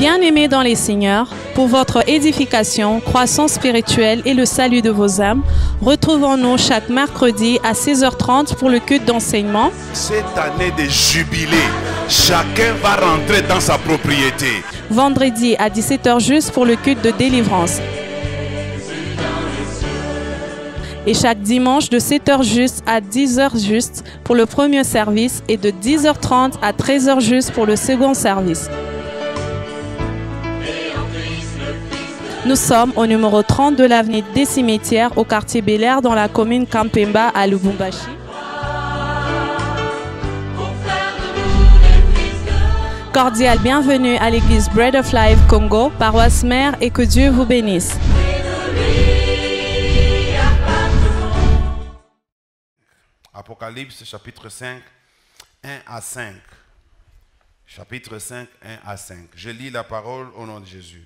Bien-aimés dans les Seigneurs, pour votre édification, croissance spirituelle et le salut de vos âmes, retrouvons-nous chaque mercredi à 16h30 pour le culte d'enseignement. Cette année de jubilé, chacun va rentrer dans sa propriété. Vendredi à 17h juste pour le culte de délivrance. Et chaque dimanche de 7h juste à 10h juste pour le premier service et de 10h30 à 13h juste pour le second service. Nous sommes au numéro 30 de l'avenue des Cimetières au quartier Bel-Air dans la commune Kampemba à Lubumbashi. Cordial bienvenue à l'église Bread of Life Congo, paroisse mère, et que Dieu vous bénisse. Apocalypse chapitre 5, 1 à 5. Chapitre 5, 1 à 5. Je lis la parole au nom de Jésus.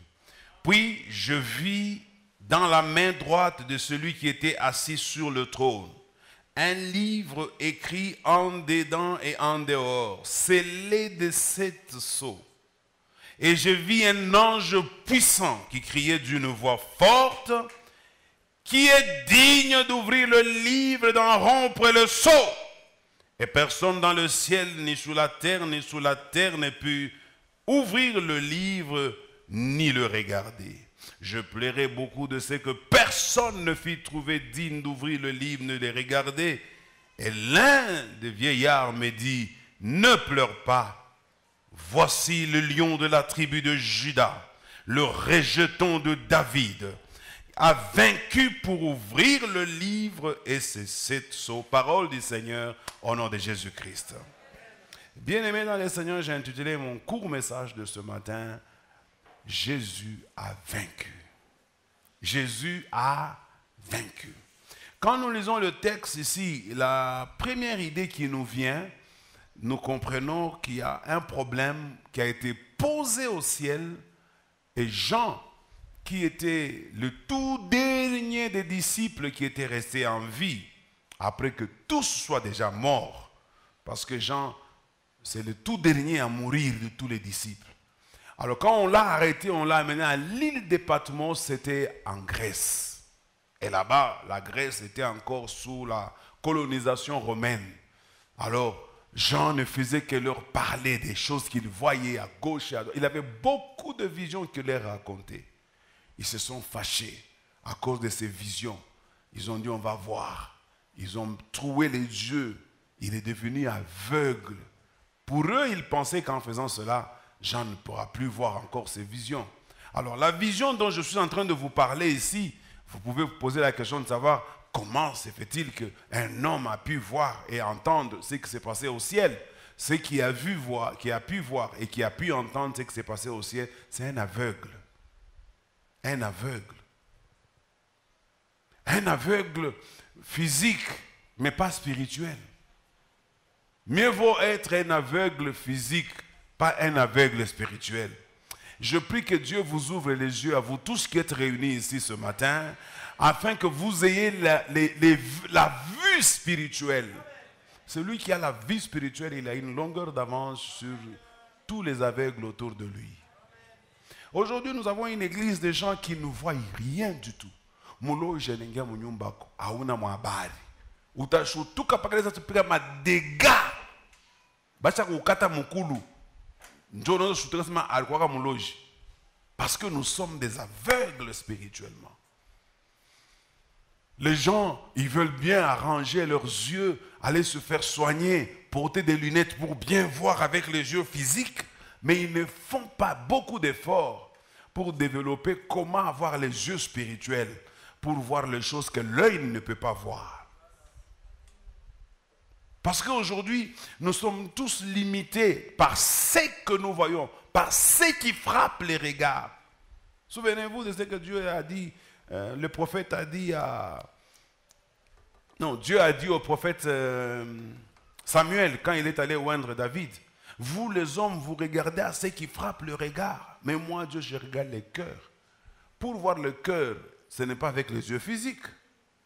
Puis je vis dans la main droite de celui qui était assis sur le trône un livre écrit en dedans et en dehors, scellé de 7 sceaux. Et je vis un ange puissant qui criait d'une voix forte: qui est digne d'ouvrir le livre, d'en rompre le sceau? Et personne dans le ciel, ni sous la terre, ne put ouvrir le livre, ni le regarder. Je pleurais beaucoup de ce que personne ne fit trouver digne d'ouvrir le livre, ni de le regarder. Et l'un des vieillards me dit: ne pleure pas. Voici le lion de la tribu de Juda, le rejeton de David, a vaincu pour ouvrir le livre et ses 7 sceaux. Parole du Seigneur au nom de Jésus-Christ. Bien-aimés dans le Seigneur, j'ai intitulé mon court message de ce matin: Jésus a vaincu. Jésus a vaincu. Quand nous lisons le texte ici, la première idée qui nous vient, nous comprenons qu'il y a un problème qui a été posé au ciel, et Jean, qui était le tout dernier des disciples qui était resté en vie, après que tous soient déjà morts, parce que Jean, c'est le tout dernier à mourir de tous les disciples. Alors quand on l'a arrêté, on l'a amené à l'île de Patmos, c'était en Grèce. Et là-bas, la Grèce était encore sous la colonisation romaine. Alors, Jean ne faisait que leur parler des choses qu'il voyait à gauche et à droite. Il avait beaucoup de visions qu'il leur racontait. Ils se sont fâchés à cause de ces visions. Ils ont dit: on va voir. Ils ont troué les yeux. Il est devenu aveugle. Pour eux, ils pensaient qu'en faisant cela, Jean ne pourra plus voir encore ces visions. Alors la vision dont je suis en train de vous parler ici, vous pouvez vous poser la question de savoir comment se fait-il qu'un homme a pu voir et entendre ce qui s'est passé au ciel. Ce qui a pu voir et qui a pu entendre ce qui s'est passé au ciel, c'est un aveugle. Un aveugle. Un aveugle physique, mais pas spirituel. Mieux vaut être un aveugle physique, pas un aveugle spirituel. Je prie que Dieu vous ouvre les yeux à vous tous qui êtes réunis ici ce matin, afin que vous ayez la vue spirituelle. Celui qui a la vie spirituelle, il a une longueur d'avance sur tous les aveugles autour de lui. Aujourd'hui, nous avons une église de gens qui ne voient rien du tout. Parce que nous sommes des aveugles spirituellement. Les gens, ils veulent bien arranger leurs yeux, aller se faire soigner, porter des lunettes pour bien voir avec les yeux physiques, mais ils ne font pas beaucoup d'efforts pour développer comment avoir les yeux spirituels, pour voir les choses que l'œil ne peut pas voir. Parce qu'aujourd'hui, nous sommes tous limités par ce que nous voyons, par ce qui frappe les regards. Souvenez-vous de ce que Dieu a dit, le prophète a dit à... Non, Dieu a dit au prophète Samuel, quand il est allé oindre David: vous les hommes, vous regardez à ce qui frappe le regard, mais moi Dieu, je regarde les cœurs. Pour voir le cœur, ce n'est pas avec les yeux physiques,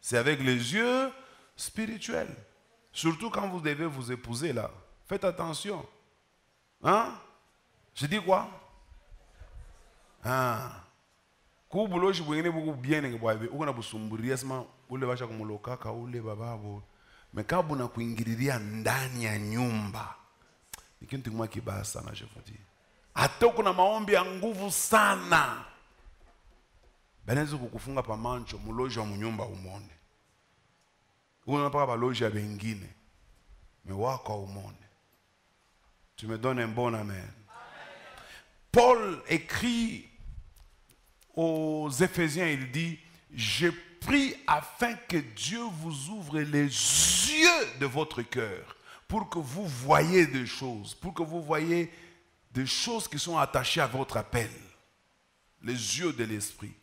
c'est avec les yeux spirituels. Surtout quand vous devez vous épouser là. Faites attention. Hein? Je dis quoi? Kubulo shibwengine buku bien ngebwabe ukona busumburia sema ule basha kumulokaka ule bababo mekabu na kuingililia ndani ya nyumba ni kitu kimoja kibaya sana je vous dis. Hata kuna maombi ya nguvu sana benezi kukufunga pa mancho muloji wa munyumba umone unapaka baloji ya bengine mewako umone. Tu me donnes un bon amen. Paul écrit aux Éphésiens, il dit, je prie afin que Dieu vous ouvre les yeux de votre cœur pour que vous voyez des choses, pour que vous voyez des choses qui sont attachées à votre appel. Les yeux de l'esprit.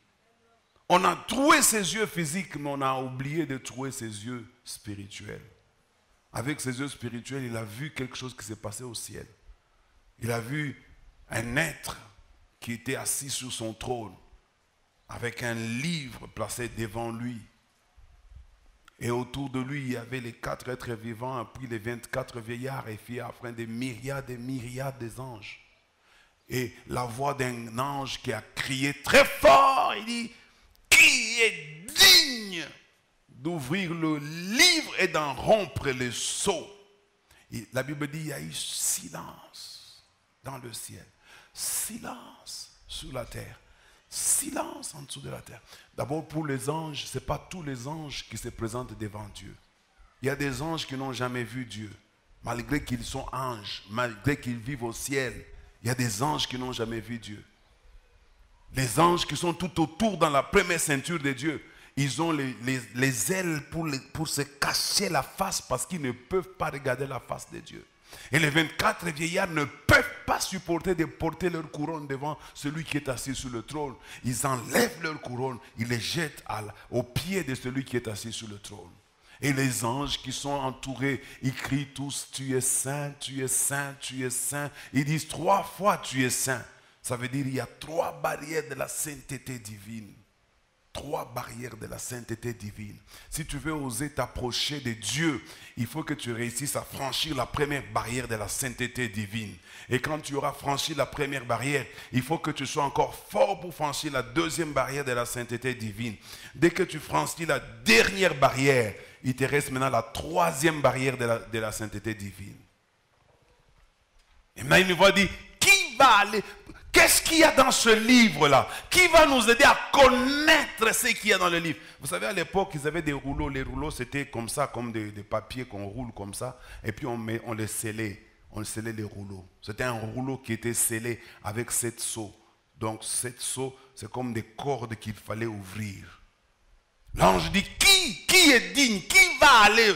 On a trouvé ses yeux physiques, mais on a oublié de trouver ses yeux spirituels. Avec ses yeux spirituels, il a vu quelque chose qui s'est passé au ciel. Il a vu un être qui était assis sur son trône avec un livre placé devant lui. Et autour de lui, il y avait les 4 êtres vivants, puis les 24 vieillards, et puis après des myriades d'anges. Et la voix d'un ange qui a crié très fort, il dit, qui est digne d'ouvrir le livre et d'en rompre les sceaux? Et la Bible dit, il y a eu silence dans le ciel, silence sur la terre, silence en dessous de la terre. D'abord pour les anges, ce n'est pas tous les anges qui se présentent devant Dieu. Il y a des anges qui n'ont jamais vu Dieu, malgré qu'ils sont anges, malgré qu'ils vivent au ciel. Il y a des anges qui n'ont jamais vu Dieu. Les anges qui sont tout autour dans la première ceinture de Dieu, ils ont les ailes pour se cacher la face parce qu'ils ne peuvent pas regarder la face de Dieu. Et les 24 vieillards ne peuvent pas supporter de porter leur couronne devant celui qui est assis sur le trône. Ils enlèvent leur couronne, ils les jettent aux pieds de celui qui est assis sur le trône. Et les anges qui sont entourés, ils crient tous, tu es saint, tu es saint, tu es saint. Ils disent 3 fois tu es saint. Ça veut dire qu'il y a 3 barrières de la sainteté divine. 3 barrières de la sainteté divine. Si tu veux oser t'approcher de Dieu, il faut que tu réussisses à franchir la première barrière de la sainteté divine. Et quand tu auras franchi la première barrière, il faut que tu sois encore fort pour franchir la deuxième barrière de la sainteté divine. Dès que tu franchis la dernière barrière, il te reste maintenant la 3e barrière de la sainteté divine. Et maintenant il nous va dire, qui va aller... Qu'est-ce qu'il y a dans ce livre-là? Qui va nous aider à connaître ce qu'il y a dans le livre? Vous savez, à l'époque, ils avaient des rouleaux. Les rouleaux, c'était comme ça, comme des papiers qu'on roule comme ça. Et puis, on les scellait. On scellait les rouleaux. C'était un rouleau qui était scellé avec 7 seaux. Donc, 7 seaux, c'est comme des cordes qu'il fallait ouvrir. L'ange dit, qui est digne? Qui va aller?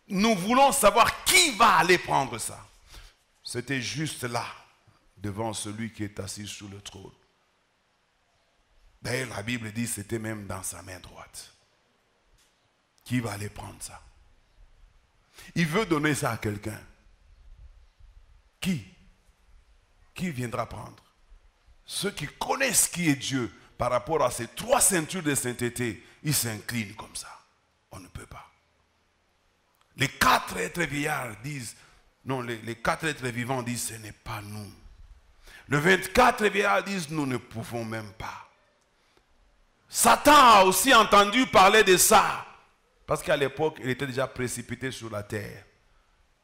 Nous voulons savoir qui va aller prendre ça. C'était juste là, devant celui qui est assis sur le trône. D'ailleurs, la Bible dit c'était même dans sa main droite. Qui va aller prendre ça? Il veut donner ça à quelqu'un. Qui viendra prendre? Ceux qui connaissent qui est Dieu par rapport à ces 3 ceintures de sainteté, ils s'inclinent comme ça. On ne peut pas. Les 4 êtres vieillards disent, non, les 4 êtres vivants disent, ce n'est pas nous. Le 24 vieillards disent, nous ne pouvons même pas. Satan a aussi entendu parler de ça. Parce qu'à l'époque, il était déjà précipité sur la terre.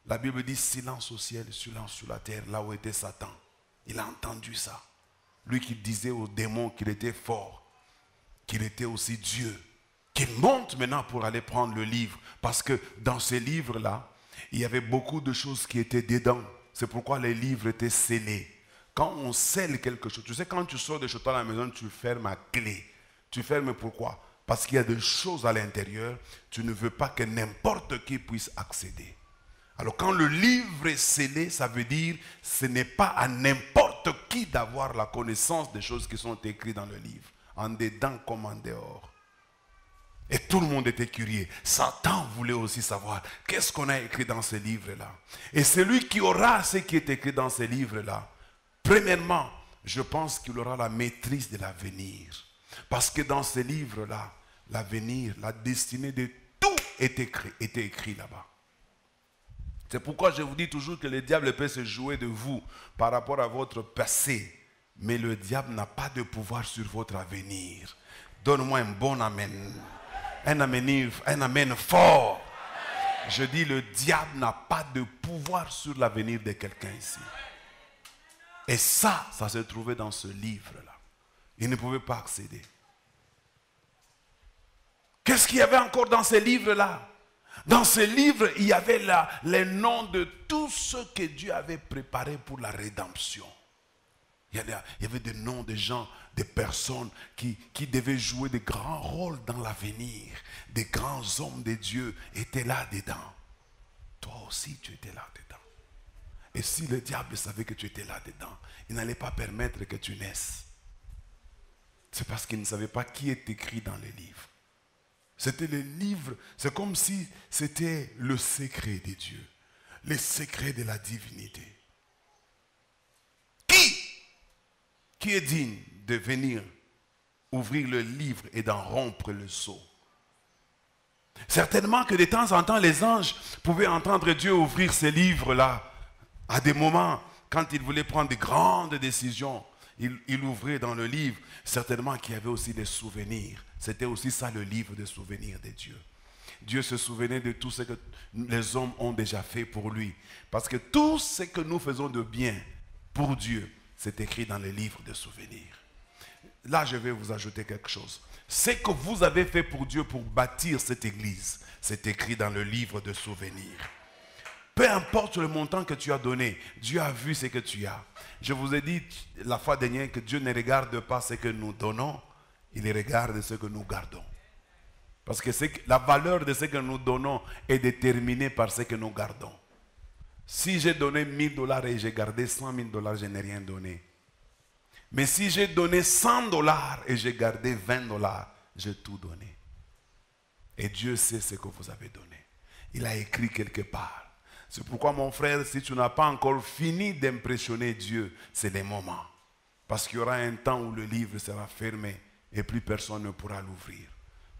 La Bible dit, silence au ciel, silence sur la terre, là où était Satan. Il a entendu ça. Lui qui disait aux démons qu'il était fort, qu'il était aussi Dieu. Qu'il monte maintenant pour aller prendre le livre. Parce que dans ces livres-là, il y avait beaucoup de choses qui étaient dedans. C'est pourquoi les livres étaient scellés. Quand on scelle quelque chose, tu sais, quand tu sors de chez toi à la maison, tu fermes à clé. Tu fermes pourquoi? Parce qu'il y a des choses à l'intérieur, tu ne veux pas que n'importe qui puisse accéder. Alors quand le livre est scellé, ça veut dire ce n'est pas à n'importe qui d'avoir la connaissance des choses qui sont écrites dans le livre, en dedans comme en dehors. Et tout le monde était curieux. Satan voulait aussi savoir qu'est-ce qu'on a écrit dans ce livre-là. Et celui qui aura ce qui est écrit dans ce livre-là, premièrement, je pense qu'il aura la maîtrise de l'avenir. Parce que dans ce livre-là, l'avenir, la destinée de tout était écrit là-bas. C'est pourquoi je vous dis toujours que le diable peut se jouer de vous par rapport à votre passé. Mais le diable n'a pas de pouvoir sur votre avenir. Donne-moi un bon amen. Un amen fort. Je dis, le diable n'a pas de pouvoir sur l'avenir de quelqu'un ici. Et ça se trouvait dans ce livre-là. Il ne pouvait pas accéder. Qu'est-ce qu'il y avait encore dans ces livres-là? Dans ces livres, il y avait les noms de tous ceux que Dieu avait préparés pour la rédemption. Il y avait des noms de gens, des personnes qui devaient jouer de grands rôles dans l'avenir. Des grands hommes de Dieu étaient là-dedans. Toi aussi, tu étais là-dedans. Et si le diable savait que tu étais là-dedans, il n'allait pas permettre que tu naisses. C'est parce qu'il ne savait pas qui est écrit dans les livres. C'était les livres, c'est comme si c'était le secret de Dieu, le secret de la divinité. Qui est digne de venir ouvrir le livre et d'en rompre le sceau? Certainement que de temps en temps, les anges pouvaient entendre Dieu ouvrir ces livres-là. À des moments, quand il voulait prendre de grandes décisions, il ouvrait dans le livre. Certainement qu'il y avait aussi des souvenirs. C'était aussi ça le livre des souvenirs de Dieu. Dieu se souvenait de tout ce que les hommes ont déjà fait pour lui. Parce que tout ce que nous faisons de bien pour Dieu, c'est écrit dans les livres de souvenirs. Là, je vais vous ajouter quelque chose. Ce que vous avez fait pour Dieu pour bâtir cette église, c'est écrit dans le livre de souvenirs. Peu importe le montant que tu as donné, Dieu a vu ce que tu as. Je vous ai dit la fois dernière que Dieu ne regarde pas ce que nous donnons, il regarde ce que nous gardons. Parce que la valeur de ce que nous donnons est déterminée par ce que nous gardons. Si j'ai donné $1000 et j'ai gardé $100,000, je n'ai rien donné. Mais si j'ai donné $100 et j'ai gardé $20, j'ai tout donné. Et Dieu sait ce que vous avez donné. Il a écrit quelque part. C'est pourquoi, mon frère, si tu n'as pas encore fini d'impressionner Dieu, c'est le moment. Parce qu'il y aura un temps où le livre sera fermé et plus personne ne pourra l'ouvrir.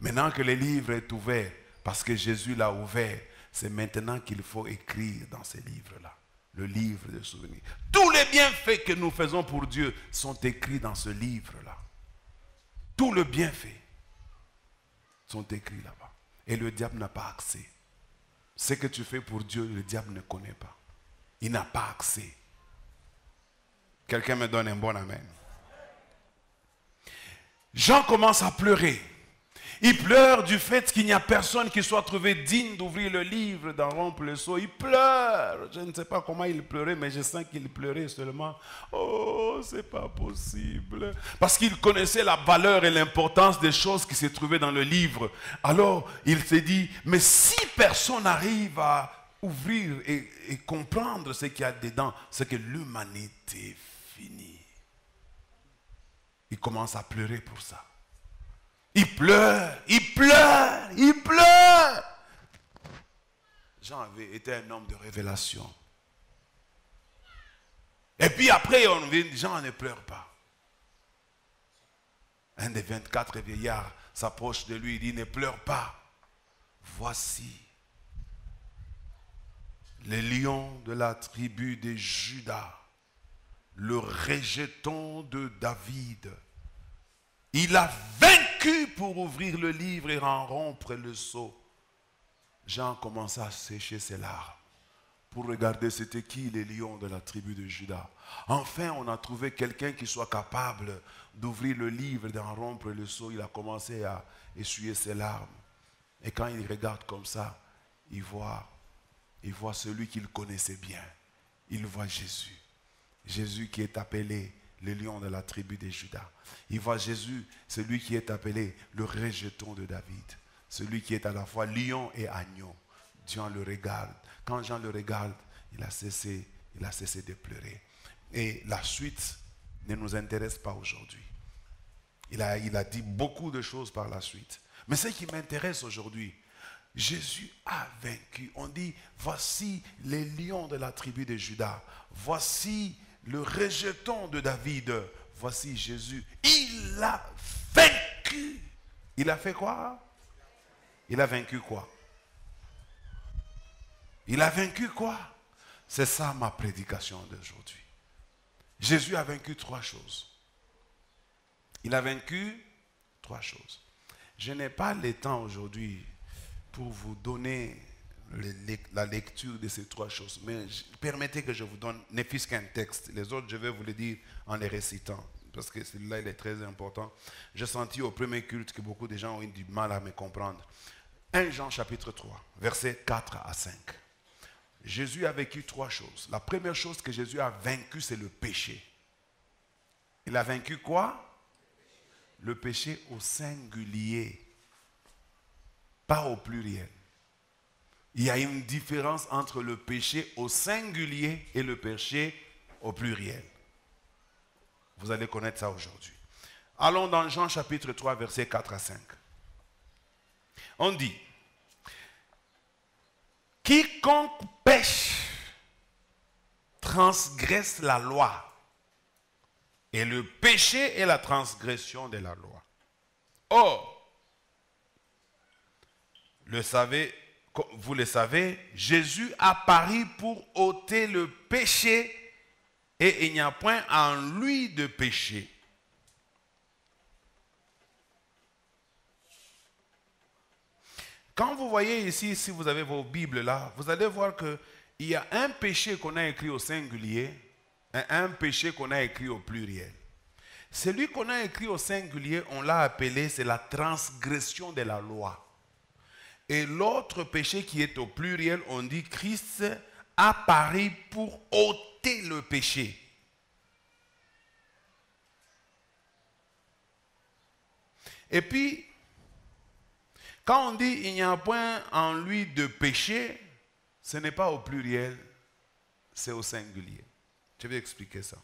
Maintenant que le livre est ouvert, parce que Jésus l'a ouvert, c'est maintenant qu'il faut écrire dans ces livres-là. Le livre de souvenirs. Tous les bienfaits que nous faisons pour Dieu sont écrits dans ce livre-là. Tous les bienfaits sont écrits là-bas. Et le diable n'a pas accès. Ce que tu fais pour Dieu, le diable ne connaît pas. Il n'a pas accès. Quelqu'un me donne un bon amen. Jean commence à pleurer. Il pleure du fait qu'il n'y a personne qui soit trouvé digne d'ouvrir le livre, d'en rompre le sceau. Il pleure. Je ne sais pas comment il pleurait, mais je sens qu'il pleurait seulement. Oh, c'est pas possible. Parce qu'il connaissait la valeur et l'importance des choses qui se trouvaient dans le livre. Alors, il s'est dit, mais si personne n'arrive à ouvrir et comprendre ce qu'il y a dedans, c'est que l'humanité finit. Il commence à pleurer pour ça. Il pleure, il pleure, il pleure. Jean avait été un homme de révélation. Et puis après, on dit, Jean ne pleure pas. Un des 24 vieillards s'approche de lui et dit, ne pleure pas. Voici le lion de la tribu de Juda, le rejeton de David. Il a vaincu pour ouvrir le livre et en rompre le sceau. Jean commença à sécher ses larmes pour regarder c'était qui les lions de la tribu de Juda. Enfin, on a trouvé quelqu'un qui soit capable d'ouvrir le livre et d'en rompre le sceau. Il a commencé à essuyer ses larmes. Et quand il regarde comme ça, il voit celui qu'il connaissait bien. Il voit Jésus. Jésus qui est appelé le lion de la tribu de Juda. Il voit Jésus, celui qui est appelé le rejeton de David. Celui qui est à la fois lion et agneau. Jean le regarde. Quand Jean le regarde, il a cessé de pleurer. Et la suite ne nous intéresse pas aujourd'hui. Il a dit beaucoup de choses par la suite. Mais ce qui m'intéresse aujourd'hui, Jésus a vaincu. On dit, voici les lions de la tribu de Juda. Voici le rejeton de David. Voici Jésus. Il a vaincu. Il a fait quoi? Il a vaincu quoi? Il a vaincu quoi? C'est ça ma prédication d'aujourd'hui. Jésus a vaincu 3 choses. Il a vaincu 3 choses. Je n'ai pas le temps aujourd'hui pour vous donner la lecture de ces 3 choses, mais permettez que je vous donne, ne fût-ce qu'un texte. Les autres, je vais vous les dire en les récitant, parce que celui-là, il est très important. J'ai senti au premier culte que beaucoup de gens ont eu du mal à me comprendre. 1 Jean chapitre 3, versets 4 à 5. Jésus a vécu 3 choses. La première chose que Jésus a vaincu, c'est le péché. Il a vaincu quoi? Le péché au singulier, pas au pluriel. Il y a une différence entre le péché au singulier et le péché au pluriel. Vous allez connaître ça aujourd'hui. Allons dans Jean chapitre 3, versets 4 à 5. On dit, quiconque pêche transgresse la loi. Et le péché est la transgression de la loi. Or, vous le savez, Jésus apparut pour ôter le péché et il n'y a point en lui de péché. Quand vous voyez ici, si vous avez vos Bibles là, vous allez voir qu'il y a un péché qu'on a écrit au singulier et un péché qu'on a écrit au pluriel. Celui qu'on a écrit au singulier, on l'a appelé, c'est la transgression de la loi. Et l'autre péché qui est au pluriel, on dit Christ apparut pour ôter le péché. Et puis, quand on dit il n'y a point en lui de péché, ce n'est pas au pluriel, c'est au singulier. Je vais expliquer ça.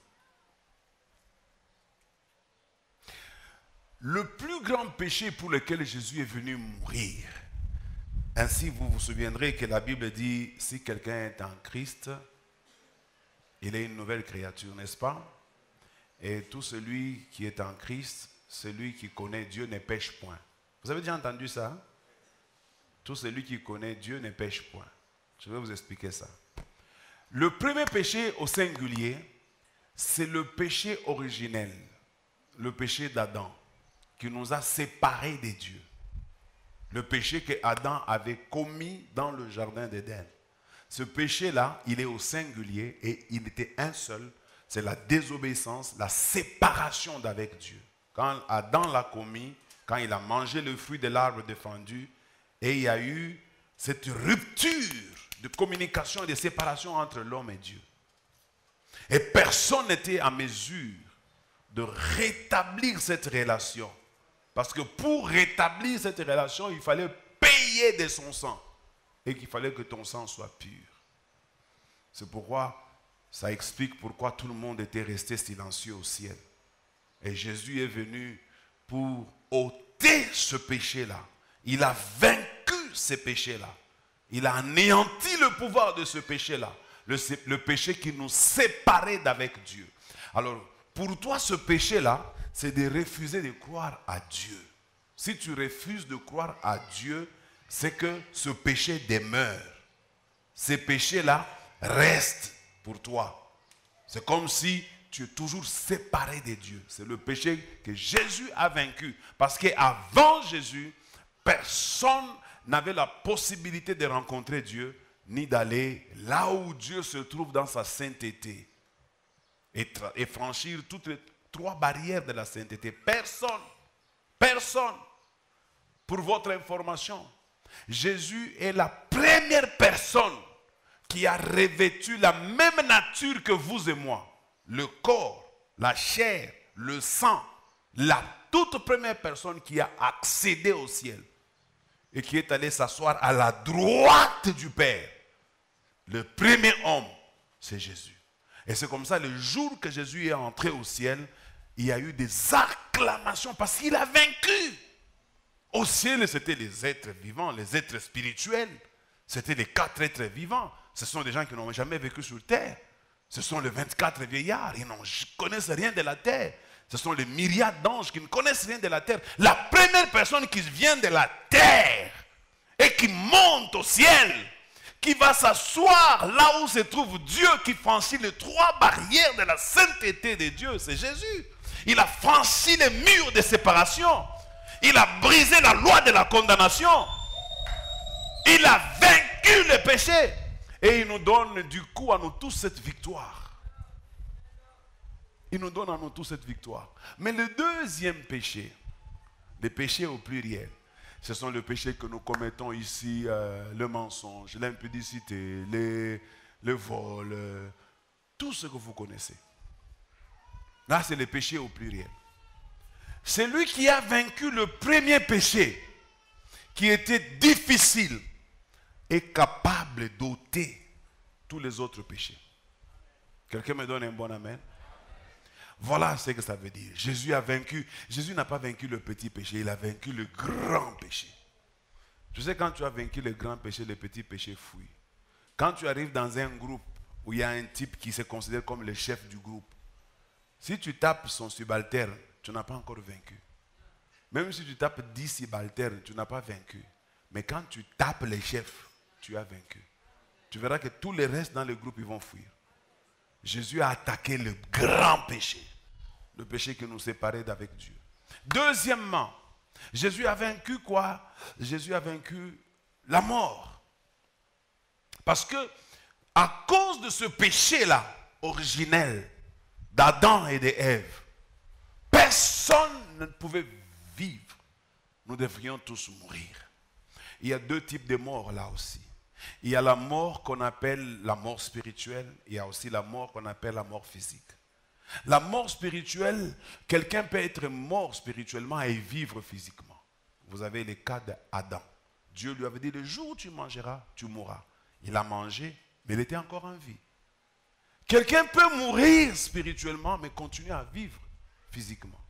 Le plus grand péché pour lequel Jésus est venu mourir, ainsi vous vous souviendrez que la Bible dit, si quelqu'un est en Christ, il est une nouvelle créature, n'est-ce pas? Et tout celui qui est en Christ, celui qui connaît Dieu ne pêche point. Vous avez déjà entendu ça? Tout celui qui connaît Dieu ne pêche point. Je vais vous expliquer ça. Le premier péché au singulier, c'est le péché originel, le péché d'Adam, qui nous a séparés de Dieu. Le péché que Adam avait commis dans le jardin d'Éden. Ce péché-là, il est au singulier et il était un seul. C'est la désobéissance, la séparation d'avec Dieu. Quand Adam l'a commis, quand il a mangé le fruit de l'arbre défendu, et il y a eu cette rupture de communication et de séparation entre l'homme et Dieu. Et personne n'était en mesure de rétablir cette relation. Parce que pour rétablir cette relation, il fallait payer de son sang. Et qu'il fallait que ton sang soit pur. C'est pourquoi, ça explique pourquoi tout le monde était resté silencieux au ciel. Et Jésus est venu pour ôter ce péché-là. Il a vaincu ce péché-là. Il a anéanti le pouvoir de ce péché-là. Le péché qui nous séparait d'avec Dieu. Alors, pour toi, ce péché-là, c'est de refuser de croire à Dieu. Si tu refuses de croire à Dieu, c'est que ce péché demeure. Ce péché-là reste pour toi. C'est comme si tu es toujours séparé de Dieu. C'est le péché que Jésus a vaincu. Parce qu'avant Jésus, personne n'avait la possibilité de rencontrer Dieu, ni d'aller là où Dieu se trouve dans sa sainteté. Et franchir toutes les 3 barrières de la sainteté. Personne. Personne. Pour votre information, Jésus est la première personne qui a revêtu la même nature que vous et moi. Le corps, la chair, le sang. La toute première personne qui a accédé au ciel. Et qui est allé s'asseoir à la droite du Père. Le premier homme, c'est Jésus. Et c'est comme ça, le jour que Jésus est entré au ciel, il y a eu des acclamations parce qu'il a vaincu. Au ciel, c'était les êtres vivants, les êtres spirituels. C'était les 4 êtres vivants. Ce sont des gens qui n'ont jamais vécu sur terre. Ce sont les 24 vieillards. Ils ne connaissent rien de la terre. Ce sont les myriades d'anges qui ne connaissent rien de la terre. La première personne qui vient de la terre et qui monte au ciel, qui va s'asseoir là où se trouve Dieu, qui franchit les 3 barrières de la sainteté de Dieu, c'est Jésus. Il a franchi les murs de séparation. Il a brisé la loi de la condamnation. Il a vaincu le péché. Et il nous donne du coup à nous tous cette victoire. Il nous donne à nous tous cette victoire. Mais le deuxième péché, les péchés au pluriel, ce sont les péchés que nous commettons ici, le mensonge, l'impudicité, le vol, tout ce que vous connaissez. Là, c'est les péchés au pluriel. Celui qui a vaincu le premier péché, qui était difficile, est capable d'ôter tous les autres péchés. Quelqu'un me donne un bon amen? Voilà ce que ça veut dire. Jésus a vaincu. Jésus n'a pas vaincu le petit péché, il a vaincu le grand péché. Tu sais, quand tu as vaincu le grand péché, le petit péché fuit. Quand tu arrives dans un groupe où il y a un type qui se considère comme le chef du groupe, si tu tapes son subalterne, tu n'as pas encore vaincu. Même si tu tapes 10 subalternes, tu n'as pas vaincu. Mais quand tu tapes les chefs, tu as vaincu. Tu verras que tous les restes dans le groupe, ils vont fuir. Jésus a attaqué le grand péché. Le péché qui nous séparait d'avec Dieu. Deuxièmement, Jésus a vaincu quoi? Jésus a vaincu la mort. Parce que à cause de ce péché-là, originel, d'Adam et d'Ève, personne ne pouvait vivre. Nous devrions tous mourir. Il y a 2 types de morts là aussi. Il y a la mort qu'on appelle la mort spirituelle. Il y a aussi la mort qu'on appelle la mort physique. La mort spirituelle, quelqu'un peut être mort spirituellement et vivre physiquement. Vous avez le cas d'Adam. Dieu lui avait dit, le jour où tu mangeras, tu mourras. Il a mangé, mais il était encore en vie. Quelqu'un peut mourir spirituellement, mais continuer à vivre physiquement.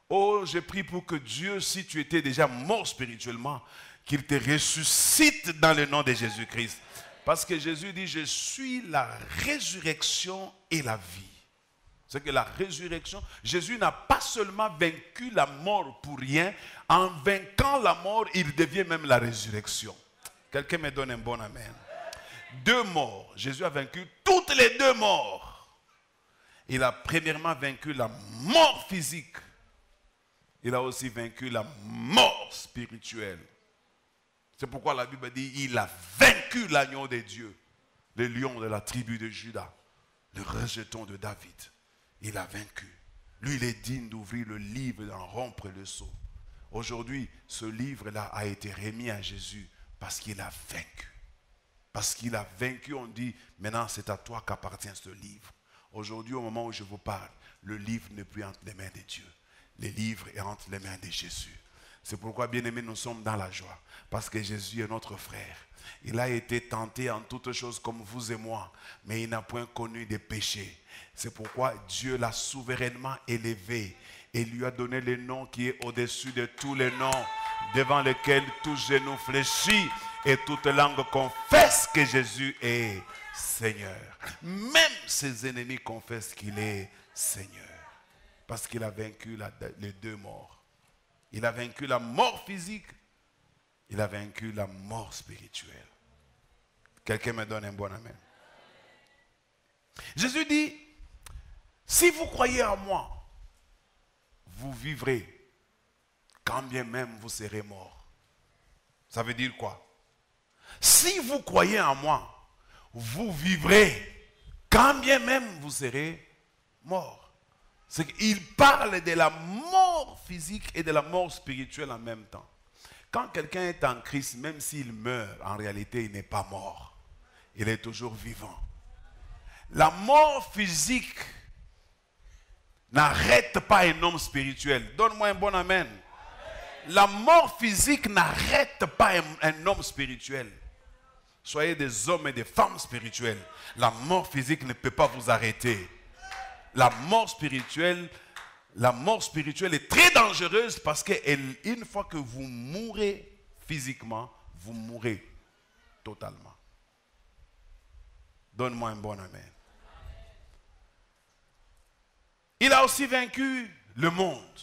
Oh, j'ai prié pour que Dieu, si tu étais déjà mort spirituellement, qu'il te ressuscite dans le nom de Jésus-Christ. Parce que Jésus dit, je suis la résurrection et la vie. C'est que la résurrection, Jésus n'a pas seulement vaincu la mort pour rien, en vainquant la mort, il devient même la résurrection. Quelqu'un me donne un bon amen. 2 morts. Jésus a vaincu toutes les 2 morts. Il a premièrement vaincu la mort physique. Il a aussi vaincu la mort spirituelle. C'est pourquoi la Bible dit, il a vaincu l'agneau de Dieu, le lion de la tribu de Juda, le rejeton de David. Il a vaincu. Lui, il est digne d'ouvrir le livre et d'en rompre le sceau. Aujourd'hui, ce livre-là a été remis à Jésus parce qu'il a vaincu. Parce qu'il a vaincu, on dit, maintenant c'est à toi qu'appartient ce livre. Aujourd'hui, au moment où je vous parle, le livre n'est plus entre les mains de Dieu. Le livre est entre les mains de Jésus. C'est pourquoi, bien-aimés, nous sommes dans la joie. Parce que Jésus est notre frère. Il a été tenté en toutes choses comme vous et moi, mais il n'a point connu de péché. C'est pourquoi Dieu l'a souverainement élevé et lui a donné le nom qui est au-dessus de tous les noms, devant lequel tout genou fléchit et toute langue confesse que Jésus est Seigneur. Même ses ennemis confessent qu'il est Seigneur. Parce qu'il a vaincu les 2 morts. Il a vaincu la mort physique. Il a vaincu la mort spirituelle. Quelqu'un me donne un bon amen. Jésus dit, si vous croyez en moi, vous vivrez, quand bien même vous serez mort. Ça veut dire quoi? Si vous croyez en moi, vous vivrez, quand bien même vous serez mort. C'est qu'il parle de la mort physique et de la mort spirituelle en même temps. Quand quelqu'un est en Christ, même s'il meurt, en réalité, il n'est pas mort. Il est toujours vivant. La mort physique n'arrête pas un homme spirituel. Donne-moi un bon amen. La mort physique n'arrête pas un homme spirituel. Soyez des hommes et des femmes spirituels. La mort physique ne peut pas vous arrêter. La mort spirituelle est très dangereuse parce qu'une fois que vous mourrez physiquement, vous mourrez totalement. Donne-moi un bon amen. Il a aussi vaincu le monde.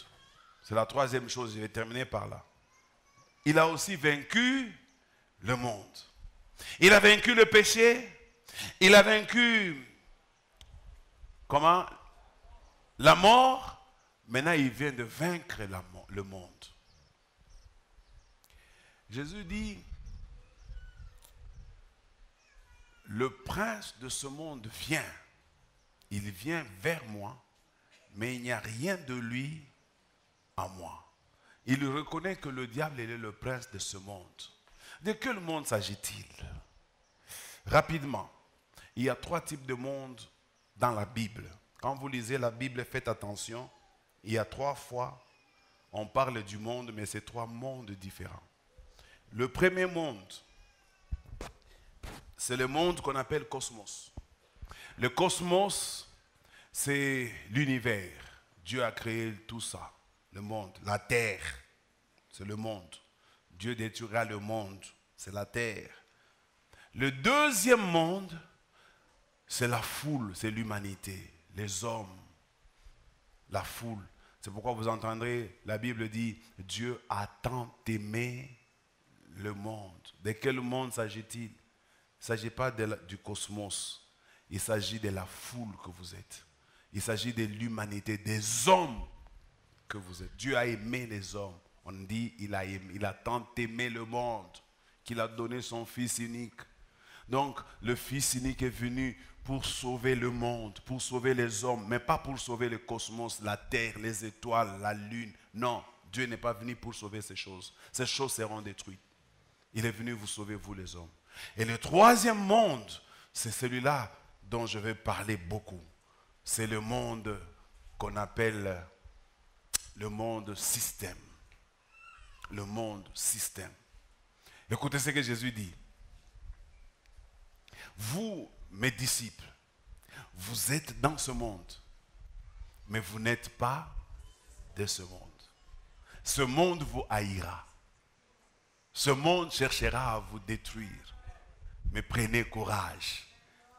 C'est la 3e chose, je vais terminer par là. Il a aussi vaincu le monde. Il a vaincu le péché. Il a vaincu, comment? La mort. Maintenant, il vient de vaincre le monde. Jésus dit, le prince de ce monde vient. Il vient vers moi, mais il n'y a rien de lui à moi. Il reconnaît que le diable est le prince de ce monde. De quel monde s'agit-il? Rapidement, il y a 3 types de monde dans la Bible. Quand vous lisez la Bible, faites attention. Il y a 3 fois, on parle du monde, mais c'est 3 mondes différents. Le premier monde, c'est le monde qu'on appelle cosmos. Le cosmos, c'est l'univers. Dieu a créé tout ça, le monde. La terre, c'est le monde. Dieu détruira le monde, c'est la terre. Le deuxième monde, c'est la foule, c'est l'humanité, les hommes, la foule. C'est pourquoi vous entendrez, la Bible dit, Dieu a tant aimé le monde. De quel monde s'agit-il? Il ne s'agit pas du cosmos, il s'agit de la foule que vous êtes. Il s'agit de l'humanité, des hommes que vous êtes. Dieu a aimé les hommes. On dit, il a tant aimé le monde qu'il a donné son Fils unique. Donc, le Fils unique est venu pour sauver le monde, pour sauver les hommes, mais pas pour sauver le cosmos, la terre, les étoiles, la lune. Non, Dieu n'est pas venu pour sauver ces choses. Ces choses seront détruites. Il est venu vous sauver, vous les hommes. Et le troisième monde, c'est celui-là dont je vais parler beaucoup. C'est le monde qu'on appelle le monde système. Le monde système. Écoutez ce que Jésus dit. Vous, mes disciples, vous êtes dans ce monde, mais vous n'êtes pas de ce monde. Ce monde vous haïra. Ce monde cherchera à vous détruire. Mais prenez courage,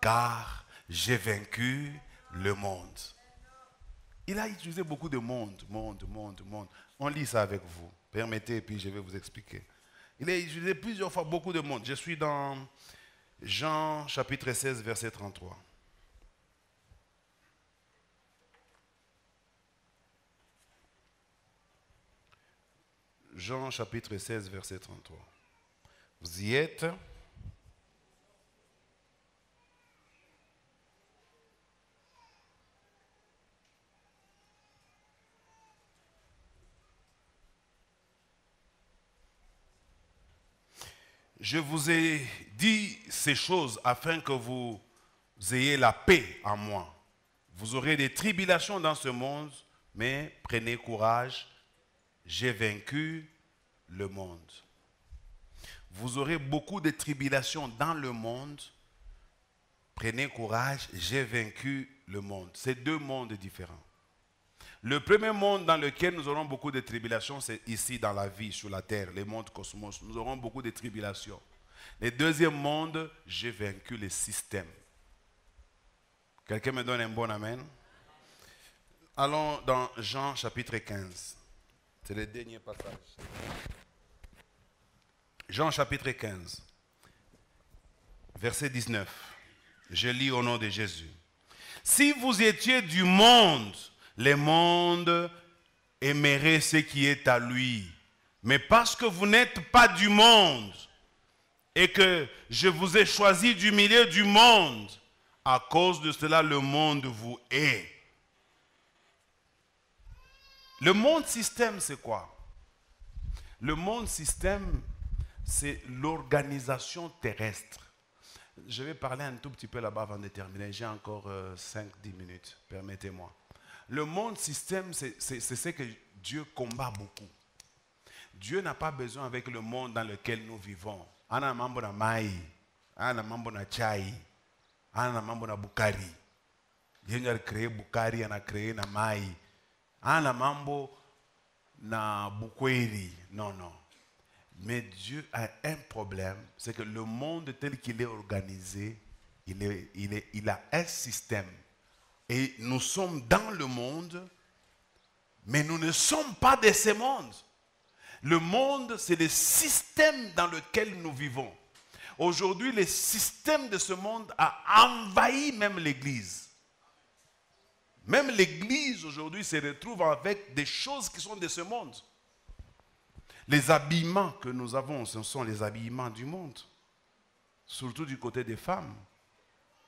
car j'ai vaincu le monde. Il a utilisé beaucoup de monde. On lit ça avec vous. Permettez, et puis je vais vous expliquer. Il a utilisé plusieurs fois beaucoup de monde. Je suis dans Jean chapitre 16, verset 33. Jean chapitre 16, verset 33. Vous y êtes? Je vous ai dit ces choses afin que vous ayez la paix en moi. Vous aurez des tribulations dans ce monde, mais prenez courage, j'ai vaincu le monde. Vous aurez beaucoup de tribulations dans le monde, prenez courage, j'ai vaincu le monde. C'est 2 mondes différents. Le premier monde dans lequel nous aurons beaucoup de tribulations, c'est ici dans la vie, sur la terre, le monde cosmos. Nous aurons beaucoup de tribulations. Le deuxième monde, j'ai vaincu le système. Quelqu'un me donne un bon amen? Allons dans Jean chapitre 15. C'est le dernier passage. Jean chapitre 15, verset 19. Je lis au nom de Jésus. Si vous étiez du monde, le monde aimerait ce qui est à lui. Mais parce que vous n'êtes pas du monde et que je vous ai choisi du milieu du monde, à cause de cela, le monde vous hait. Le monde système, c'est quoi? Le monde système, c'est l'organisation terrestre. Je vais parler un tout petit peu là-bas avant de terminer. J'ai encore 5-10 minutes, permettez-moi. Le monde système, c'est ce que Dieu combat beaucoup. Dieu n'a pas besoin avec le monde dans lequel nous vivons. Ana mambo na mai, ana mambo na chai, ana mambo na bukari. Dieu a créé bukari, a créé na mai. Ana mambo na bukweri. Non, non. Mais Dieu a un problème, c'est que le monde tel qu'il est organisé, il a un système. Et nous sommes dans le monde, mais nous ne sommes pas de ce monde. Le monde, c'est le système dans lequel nous vivons. aujourd'hui, le système de ce monde a envahi même l'Église. Même l'Église aujourd'hui se retrouve avec des choses qui sont de ce monde. Les habillements que nous avons, ce sont les habillements du monde. Surtout du côté des femmes.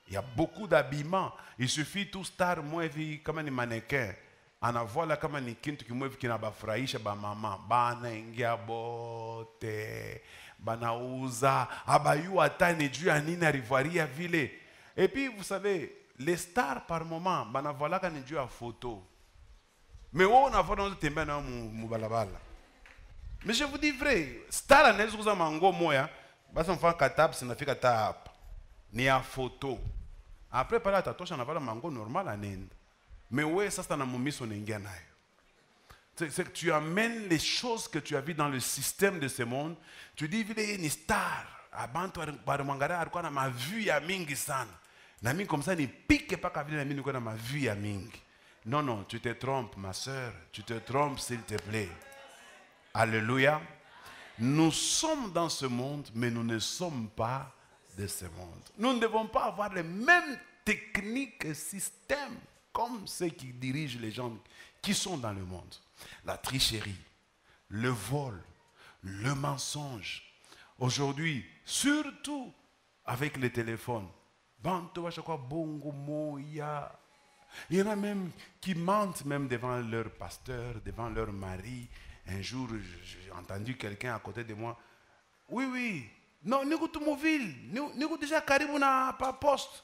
Il y a beaucoup d'habillements. Il suffit tout star, moi, comme un mannequin. En avoir là, comme un kintu qui qui n'a pas fraîché, chez ma maman. Banengia bote, banauza, abayou atane du anina rivoiri à ville. Et puis, vous savez, les stars par moment, banavola quand Dieu a photo. Mais on a vu dans le thème dans mon balabala. Mais je vous dis vrai, star à neige usa mango moya, bas on fait katab, c'est n'affique tap, ni à photo. Après par là, t'as on a vu mango normal à nend. Mais ouais, ça c'est dans mon mission n'engana. C'est que tu amènes les choses que tu as vues dans le système de ce monde. Tu dis, il est une star. Avant toi, par mangara, arko na ma vue ya mingi sana. Na mingi comme ça, ne pique pas qu'à venir na mingi na ma vue ya mingi. Non, non, tu te trompes, ma soeur. Tu te trompes, s'il te plaît. Alléluia. Nous sommes dans ce monde, mais nous ne sommes pas de ce monde. Nous ne devons pas avoir les mêmes techniques et systèmes comme ceux qui dirigent les gens qui sont dans le monde. La tricherie, le vol, le mensonge. Aujourd'hui, surtout avec les téléphones, il y en a même qui mentent même devant leur pasteur, devant leur mari. Un jour, j'ai entendu quelqu'un à côté de moi. Oui, oui. Non, nous sommes mobile. Nous sommes déjà carrément pas poste.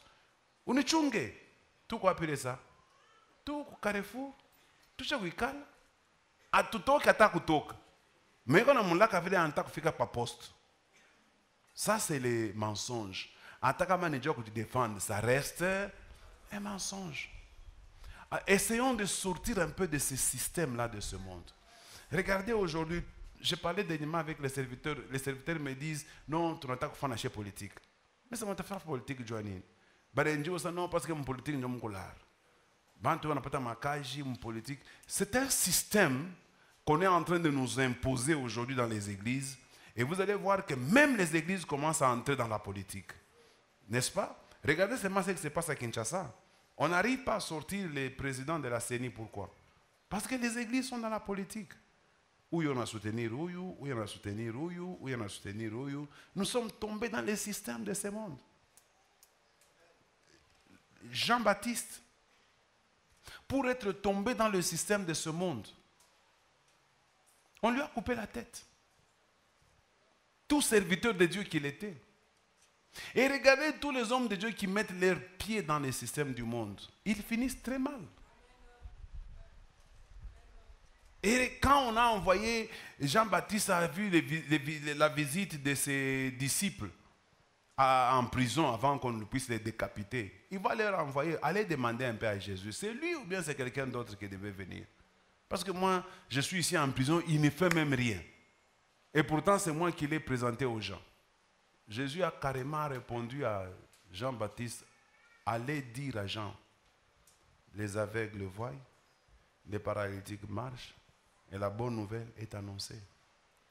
On est chungé. Tout quoi appeler ça? Tout Carrefour. Tout ça week-end. À tout toc, à ta coutoc. Mais quand on a un fait en tant que pas poste. Ça, c'est les mensonges. En tant que manager que tu défends, ça reste un mensonge. Essayons de sortir un peu de ce système-là de ce monde. Regardez aujourd'hui, j'ai parlé dernièrement avec les serviteurs. Les serviteurs me disent, non, tu n'as pas fait un politique. Mais ça m'a fait faire politique, Joanie. Non, parce que mon politique n'est pas colère. C'est un système qu'on est en train de nous imposer aujourd'hui dans les églises. Et vous allez voir que même les églises commencent à entrer dans la politique. N'est-ce pas? Regardez seulement ce qui se passe à Kinshasa. On n'arrive pas à sortir les présidents de la CENI. Pourquoi? Parce que les églises sont dans la politique. Où il y en a soutenir Ouyou, où il y en a soutenir Ouyou, où il y en a soutenir Ouyou. Nous sommes tombés dans les systèmes de ce monde. Jean-Baptiste, pour être tombé dans le système de ce monde, on lui a coupé la tête. Tout serviteur de Dieu qu'il était. Et regardez tous les hommes de Dieu qui mettent leurs pieds dans les systèmes du monde. Ils finissent très mal. Et quand on a envoyé, Jean-Baptiste a vu la visite de ses disciples en prison avant qu'on puisse les décapiter. Il va leur envoyer, aller demander un peu à Jésus. C'est lui ou bien c'est quelqu'un d'autre qui devait venir? Parce que moi, je suis ici en prison, il ne fait même rien. Et pourtant, c'est moi qui l'ai présenté aux gens. Jésus a carrément répondu à Jean-Baptiste, allez dire à Jean, les aveugles voient, les paralytiques marchent, et la bonne nouvelle est annoncée.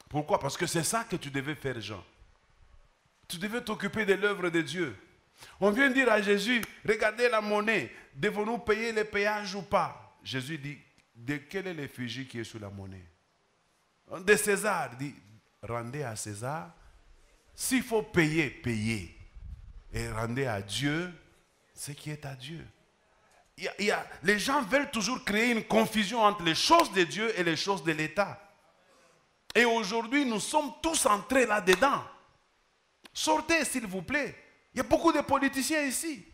Pourquoi? Parce que c'est ça que tu devais faire, Jean. Tu devais t'occuper de l'œuvre de Dieu. On vient dire à Jésus, regardez la monnaie, devons-nous payer les péages ou pas? Jésus dit, de quel est l'effigie qui est sur la monnaie? De César. Dit, rendez à César. S'il faut payer, payez. Et rendez à Dieu ce qui est à Dieu. Les gens veulent toujours créer une confusion entre les choses de Dieu et les choses de l'État. Et aujourd'hui, nous sommes tous entrés là-dedans. Sortez, s'il vous plaît. Il y a beaucoup de politiciens ici.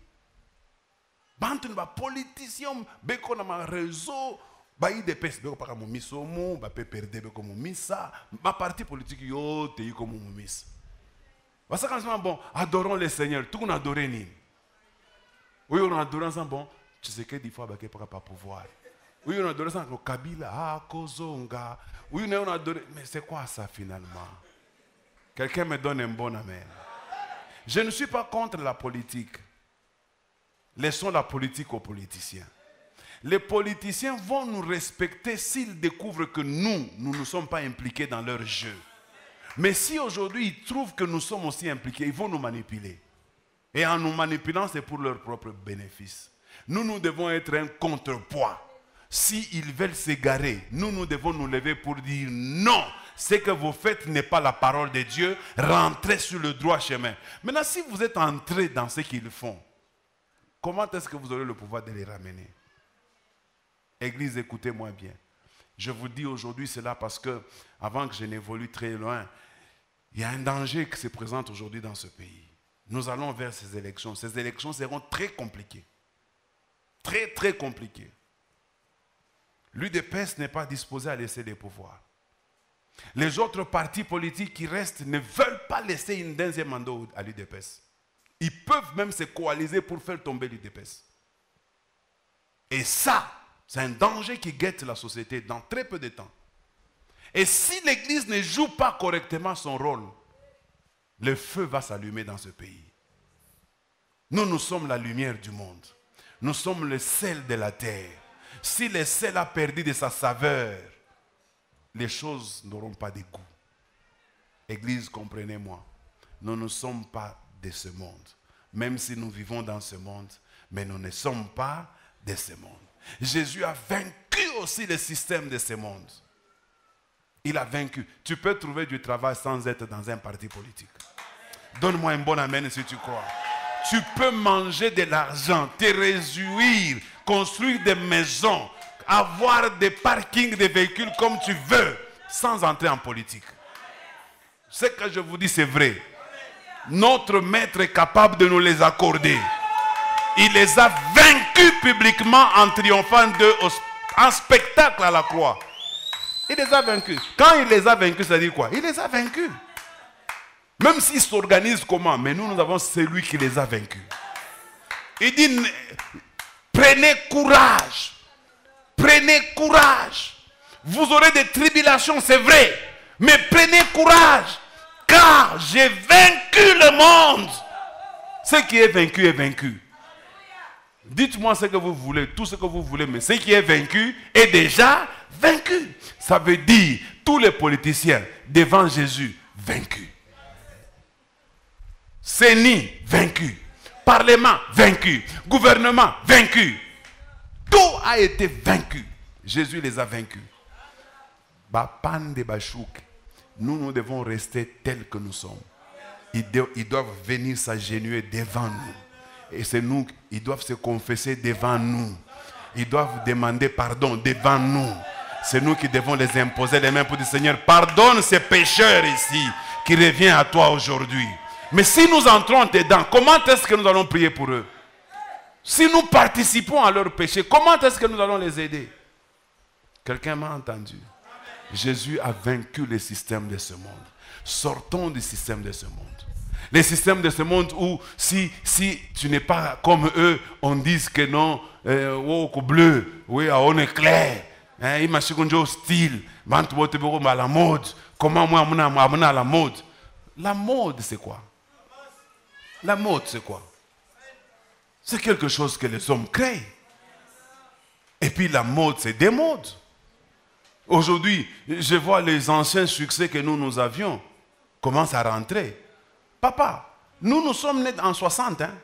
Politiciens, beko na ma réseau, bayi de pes, beko pa mo misomo, ba pe perde beko mo misa, ma parti politique yo te yi comme mo mis. Parce que bon, adorons le Seigneur, tout on adore ni. Oui, on adore ensemble bon, tu sais que des fois ba ke pas pouvoir. Oui, on adore ensemble Kabila, Kozonga. Oui, on adore, mais c'est quoi ça finalement? Quelqu'un me donne un bon amen. Je ne suis pas contre la politique. Laissons la politique aux politiciens. Les politiciens vont nous respecter s'ils découvrent que nous ne sommes pas impliqués dans leur jeu. Mais si aujourd'hui ils trouvent que nous sommes aussi impliqués, ils vont nous manipuler. Et en nous manipulant, c'est pour leur propre bénéfice. Nous devons être un contrepoids. S'ils veulent s'égarer, nous devons nous lever pour dire non. Ce que vous faites n'est pas la parole de Dieu. Rentrez sur le droit chemin. Maintenant, si vous êtes entrés dans ce qu'ils font, comment est-ce que vous aurez le pouvoir de les ramener? Église, écoutez-moi bien. Je vous dis aujourd'hui cela parce que, avant que je n'évolue très loin, il y a un danger qui se présente aujourd'hui dans ce pays. Nous allons vers ces élections. Ces élections seront très compliquées. Très, très compliquées. L'UDPS n'est pas disposé à laisser des pouvoirs. Les autres partis politiques qui restent ne veulent pas laisser une deuxième mandat à l'UDPS. Ils peuvent même se coaliser pour faire tomber l'UDPS. Et ça, c'est un danger qui guette la société dans très peu de temps. Et si l'Église ne joue pas correctement son rôle, le feu va s'allumer dans ce pays. Nous sommes la lumière du monde. Nous sommes le sel de la terre. Si le sel a perdu de sa saveur, les choses n'auront pas de goût. Église, comprenez-moi. Nous ne sommes pas de ce monde. Même si nous vivons dans ce monde, mais nous ne sommes pas de ce monde. Jésus a vaincu aussi le système de ce monde. Il a vaincu. Tu peux trouver du travail sans être dans un parti politique. Donne-moi un bon amen si tu crois. Tu peux manger de l'argent, te réjouir, construire des maisons, avoir des parkings de véhicules comme tu veux, sans entrer en politique. Ce que je vous dis, c'est vrai. Notre maître est capable de nous les accorder. Il les a vaincus publiquement en triomphant d'eux en spectacle à la croix. Il les a vaincus. Quand il les a vaincus, ça dit quoi? Il les a vaincus. Même s'ils s'organisent comment, mais nous avons celui qui les a vaincus. Il dit, prenez courage. Prenez courage. Vous aurez des tribulations, c'est vrai. Mais prenez courage. Car j'ai vaincu le monde. Ce qui est vaincu est vaincu. Dites-moi ce que vous voulez, tout ce que vous voulez, mais ce qui est vaincu est déjà vaincu. Ça veut dire tous les politiciens devant Jésus vaincus. Sénat vaincu. Parlement vaincu. Gouvernement vaincu. Tout a été vaincu. Jésus les a vaincus. Nous devons rester tels que nous sommes. Ils doivent venir s'agenouiller devant nous. Et c'est nous, ils doivent se confesser devant nous. Ils doivent demander pardon devant nous. C'est nous qui devons les imposer les mains pour dire, Seigneur, pardonne ces pécheurs ici qui reviennent à toi aujourd'hui. Mais si nous entrons dedans, comment est-ce que nous allons prier pour eux? Si nous participons à leurs péchés, comment est-ce que nous allons les aider? Quelqu'un m'a entendu? Jésus a vaincu le système de ce monde. Sortons du système de ce monde. Les systèmes de ce monde où si tu n'es pas comme eux, on dit que non, au bleu, oui, on est clair, il m'a dit style, à la mode. Comment moi, à la mode? La mode, c'est quoi? La mode, c'est quoi? C'est quelque chose que les hommes créent. Et puis la mode, c'est des modes. Aujourd'hui, je vois les anciens succès que nous avions commencent à rentrer. Papa, nous sommes nés en 60. Hein?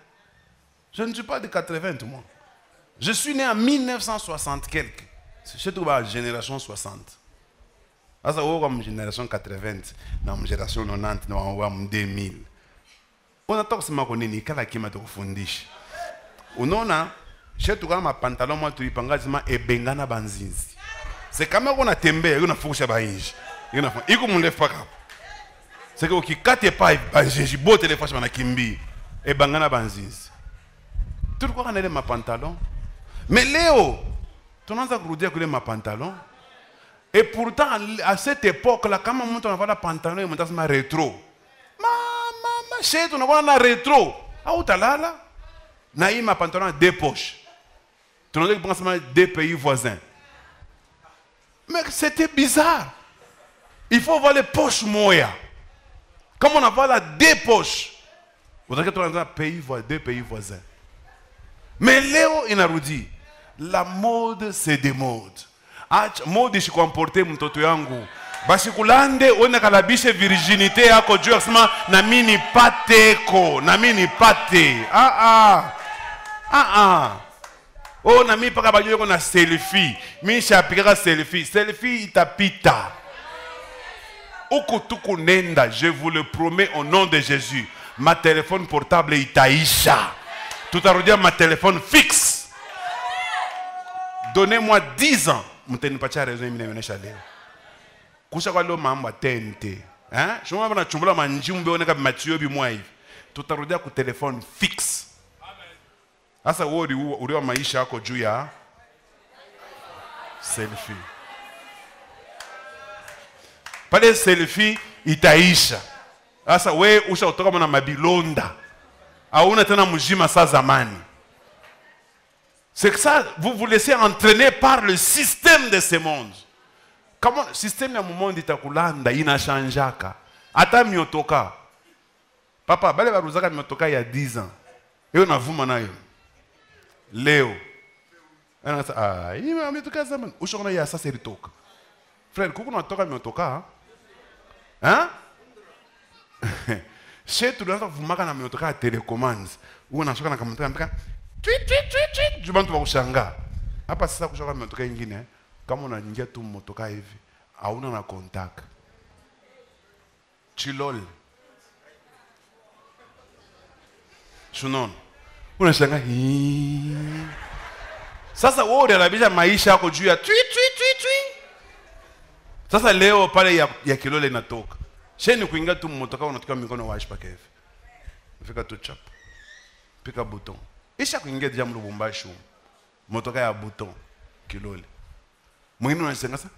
Je ne suis pas de 80, moi. Je suis né en 1960 quelques. C'est tout la génération 60. Ça, c'est comme génération 80, dans génération 90, dans 2000. On a tout ce qu'on est né, qui m'a refondé. On a, je suis ma pantalon, moi, tu y penses, et bengana banzinzi. C'est quand même qu'on a tembé, on a fouché baïge. Il comme on lève pas cap. C'est que qui quand t'es pas, j'ai beau téléphone sur ma kimbi et bangana banzinzi. Tout le monde a ma pantalon. Mais Léo, tu n'as pas dire que ma pantalon. Et pourtant, à cette époque-là, quand on a la pantalon, on a ma rétro. Ma chérie, on a la rétro. Ah, où t'as là? Naïm ma pantalon a deux poches. Tu n'as pas deux pays voisins. Mais c'était bizarre. Il faut avoir les poches moya. Comme on a deux poches. Vous avez deux pays voisins. Mais Léo, il a dit, la mode, c'est des modes. Mode, je comporte mon toto yangu. Basikulande on a biche virginité à kodjoursma na mini pateko na mini pate oh na mi paka bayo ko na selfie mi chapika selfie itapita okutuku nenda, je vous le promets au nom de Jésus, ma téléphone portable itaisha tout à l'heure ma téléphone fixe. Donnez-moi 10 ans mteni pacha raison mine chaleur kusha kwa lo mamba tente hein je m'en na chumbula manjumbe oneka Mathieu bi moi tutarudia ku téléphone fixe. Asa wori uriwa maisha yako juu ya selfie. Pale selfie itaisha. Asa we usha utoka na mabilonda hauna tena mjima sa zamani. C'est que ça, vous vous laissez entraîner par le système de ce monde. Comment le système ya monde itakulanda inachanjaka. Ata miotoka. Papa, bale baruzaka miotoka il y a 10 ans. Et on a vuma nayo. Léo. Ah, il m'a miotoka zaman. Ushona ya sasa ritoka. Frère, kuku natoka miotoka. Hein? Chez tout le monde vumaka na miotoka ya télécommande. Ou on a choka na kamotoka. Tweet, je bantu bakushanga. Hapa sasa kushoka motoka nyingine kama unaingia tu motoka hivi hauna na contact. Chilol. Shunon. Unashanga hii. Sasa wewe unalabisha maisha yako juu ya tweet. Sasa leo pale ya kilole inatoka. Sheni kuingia tu motoka unatoka mikono wash pake hivi. Fika tu chap. Pika bouton. Isha kuingia deja mu Lubumbashi motoka ya bouton kilole mwingine unasema sasa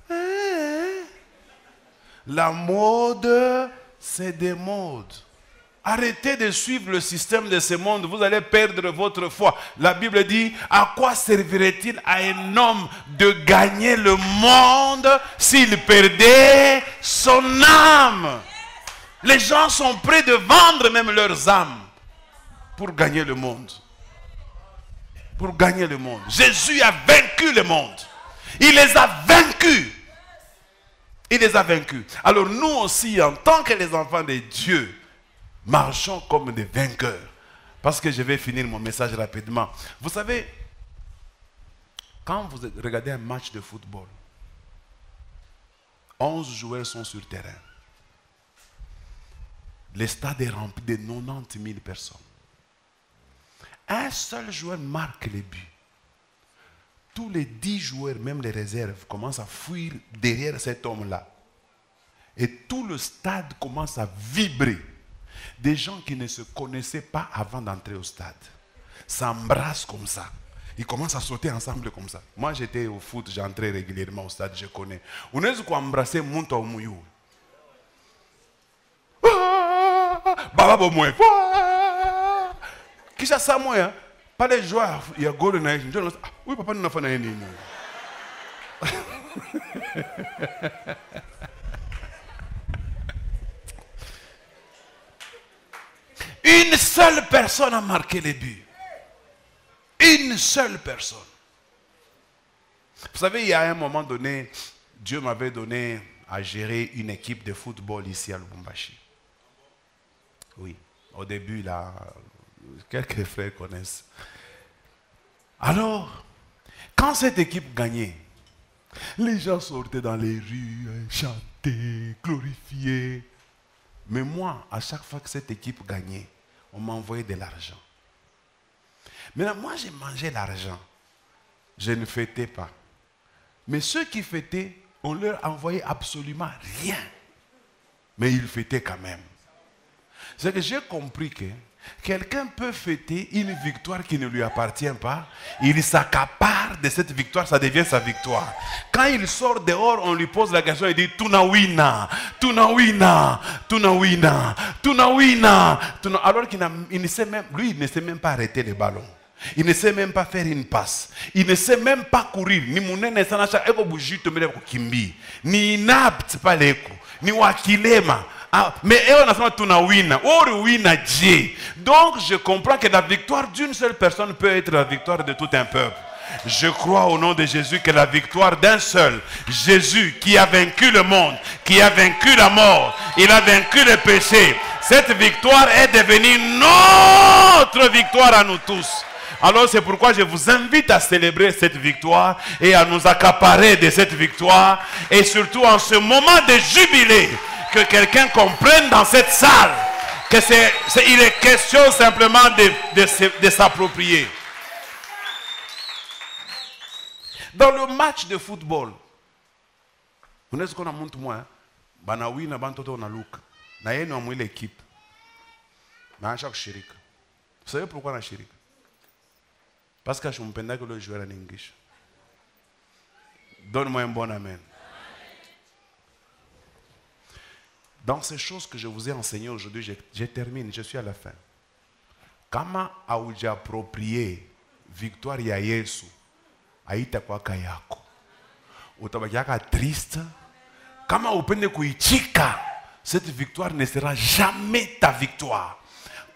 la mode c'est des modes. Arrêtez de suivre le système de ce monde, vous allez perdre votre foi. La Bible dit, à quoi servirait-il à un homme de gagner le monde s'il perdait son âme? Les gens sont prêts de vendre même leurs âmes pour gagner le monde. Pour gagner le monde. Jésus a vaincu le monde. Il les a vaincus. Il les a vaincus. Alors nous aussi, en tant que les enfants de Dieu, marchons comme des vainqueurs. Parce que je vais finir mon message rapidement. Vous savez, quand vous regardez un match de football, 11 joueurs sont sur le terrain. Le stade est rempli de 90 000 personnes. Un seul joueur marque les buts. Tous les 10 joueurs, même les réserves, commencent à fuir derrière cet homme-là. Et tout le stade commence à vibrer. Des gens qui ne se connaissaient pas avant d'entrer au stade s'embrassent comme ça. Ils commencent à sauter ensemble comme ça. Moi, j'étais au foot, j'entrais régulièrement au stade, je connais. On est embrasser Munto Omuyu. Baba Bomoy. Kisha Samoya, pas les joueurs, il y a Golden Age. Oui, papa, nous n'avons pas rien. Une seule personne a marqué les buts. Une seule personne. Vous savez, il y a un moment donné, Dieu m'avait donné à gérer une équipe de football ici à Lubumbashi. Oui, au début, là, quelques frères connaissent. Alors, quand cette équipe gagnait, les gens sortaient dans les rues, chantaient, glorifiaient. Mais moi, à chaque fois que cette équipe gagnait, on m'envoyait de l'argent. Maintenant, moi, j'ai mangé l'argent. Je ne fêtais pas. Mais ceux qui fêtaient, on leur envoyait absolument rien. Mais ils fêtaient quand même. C'est que j'ai compris que quelqu'un peut fêter une victoire qui ne lui appartient pas. Il s'accapare de cette victoire, ça devient sa victoire. Quand il sort dehors, on lui pose la question, il dit Tunawina, Tunawina, Tunawina, Tunawina. Alors qu'il ne sait même, lui, il ne sait même pas arrêter le ballon. Il ne sait même pas faire une passe. Il ne sait même pas courir. Ni munene sanacha eko bujito mele ko kimbi. Ni inapt pa leko. Ni wakilema. Mais on a fait tunawina. Ou wina Dieu. Donc je comprends que la victoire d'une seule personne peut être la victoire de tout un peuple. Je crois au nom de Jésus que la victoire d'un seul, Jésus qui a vaincu le monde, qui a vaincu la mort, il a vaincu le péché. Cette victoire est devenue notre victoire à nous tous. Alors c'est pourquoi je vous invite à célébrer cette victoire et à nous accaparer de cette victoire. Et surtout en ce moment de jubilé, que quelqu'un comprenne dans cette salle que il est question simplement de s'approprier. Dans le match de football, vous savez ce qu'on a montré moi, Banawi na bantoto na look, na yé nous l'équipe, na chaque chirik. Vous savez pourquoi na chirik? Parce que je me penda que le joueur en English. Donne-moi un bon amen. Dans ces choses que je vous ai enseignées aujourd'hui, je termine, je suis à la fin. Kama auja approprié victoire ya Yesu, aita kwa kayako. Utabakiaka triste. Kama upende kuichika, cette victoire ne sera jamais ta victoire.